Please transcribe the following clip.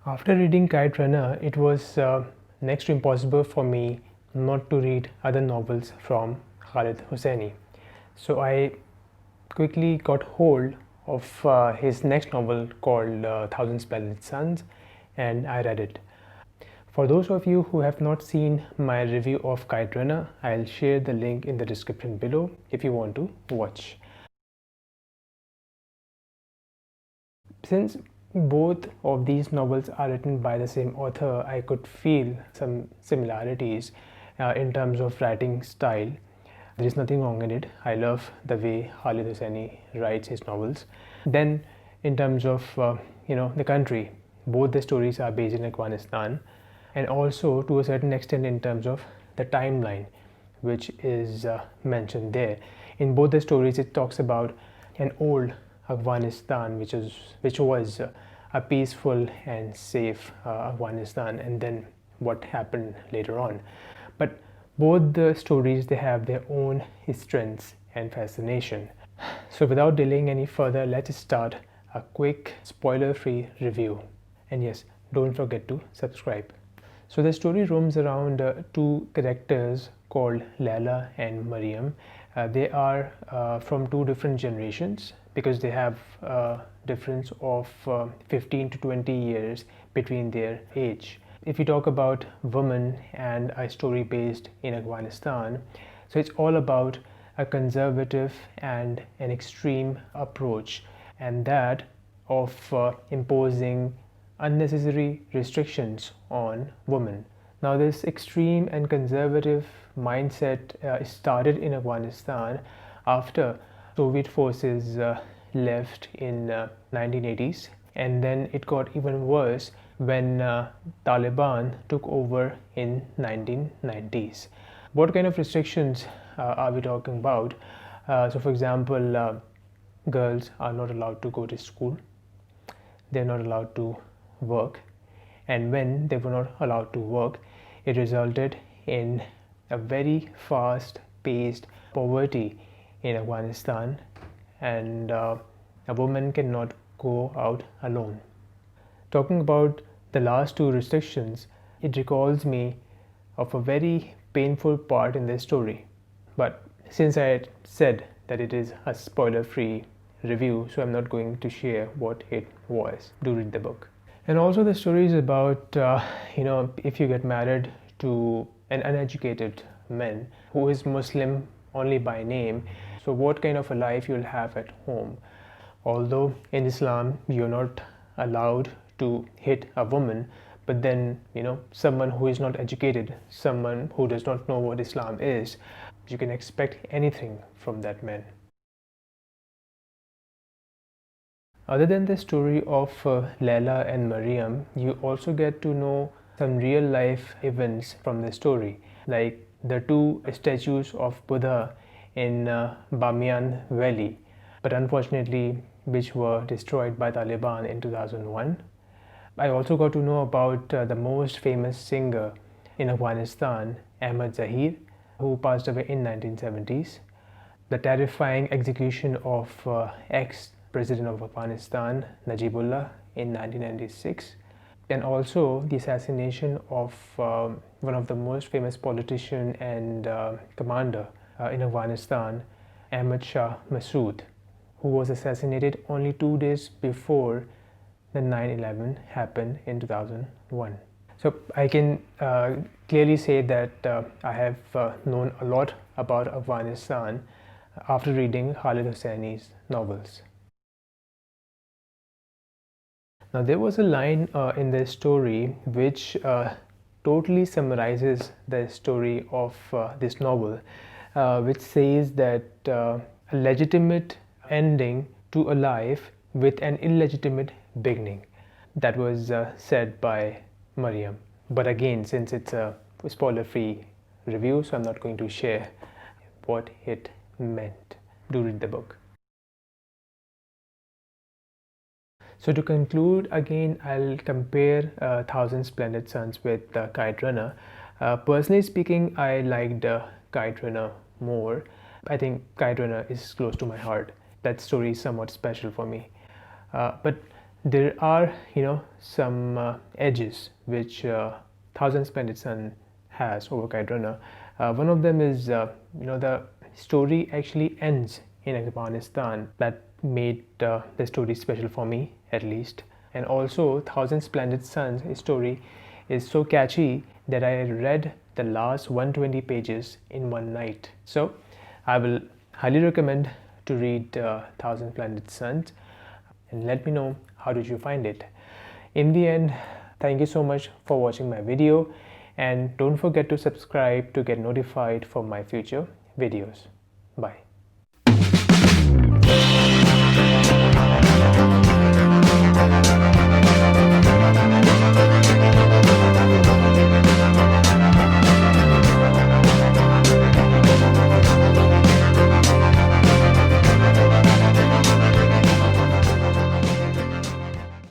After reading Kite Runner, it was next to impossible for me not to read other novels from Khaled Hosseini. So I quickly got hold of his next novel called Thousand Splendid Suns, and I read it. For those of you who have not seen my review of Kite Runner, I'll share the link in the description below if you want to watch. Since both of these novels are written by the same author, I could feel some similarities in terms of writing style. There is nothing wrong in it. I love the way Khaled Hosseini writes his novels. Then, in terms of the country, both the stories are based in Afghanistan, and also to a certain extent in terms of the timeline, which is mentioned there. In both the stories, it talks about an old Afghanistan, which was a peaceful and safe Afghanistan, and then what happened later on. But both the stories, they have their own strengths and fascination. So without delaying any further, let's start a quick spoiler-free review. And yes, don't forget to subscribe. So the story roams around two characters called Layla and Mariam. They are from two different generations because they have a difference of 15 to 20 years between their age. If you talk about women and a story based in Afghanistan, so it's all about a conservative and an extreme approach, and that of imposing unnecessary restrictions on women. Now this extreme and conservative mindset started in Afghanistan after Soviet forces left in 1980s, and then it got even worse when Taliban took over in 1990s. What kind of restrictions are we talking about? So for example, girls are not allowed to go to school, they're not allowed to work, and when they were not allowed to work, it resulted in a very fast paced poverty in Afghanistan, and a woman cannot go out alone. Talking about the last two restrictions, it recalls me of a very painful part in this story. But since I had said that it is a spoiler free review, so I'm not going to share what it was. Do read the book. And also the story is about if you get married to an uneducated man who is Muslim only by name, so what kind of a life you'll have at home. Although in Islam you're not allowed to hit a woman, but then someone who is not educated, someone who does not know what Islam is, you can expect anything from that man. Other than the story of Layla and Mariam, you also get to know some real life events from the story, like the two statues of Buddha in Bamiyan Valley, but unfortunately which were destroyed by Taliban in 2001. I also got to know about the most famous singer in Afghanistan, Ahmad Zahir, who passed away in 1970s, the terrifying execution of ex-president of Afghanistan, Najibullah, in 1996, and also the assassination of one of the most famous politician and commander in Afghanistan, Ahmad Shah Massoud, who was assassinated only 2 days before the 9/11 happened in 2001. So I can clearly say that I have known a lot about Afghanistan after reading Khaled Hosseini's novels. Now there was a line in the story which totally summarizes the story of this novel, which says that a legitimate ending to a life with an illegitimate beginning. That was said by Mariam. But again, since it's a spoiler-free review, so I'm not going to share what it meant. Do read the book. So to conclude, again, I'll compare Thousand Splendid Suns with Kite Runner. Personally speaking, I liked Kite Runner more. I think Kite Runner is close to my heart. That story is somewhat special for me. But There are, some edges which Thousand Splendid Sun has over Kite Runner. One of them is, the story actually ends in Afghanistan. That made the story special for me, at least. And also, Thousand Splendid Sun's story is so catchy that I read the last 120 pages in one night. So, I will highly recommend to read Thousand Splendid Suns, and let me know how did you find it. In the end, thank you so much for watching my video, and don't forget to subscribe to get notified for my future videos. Bye.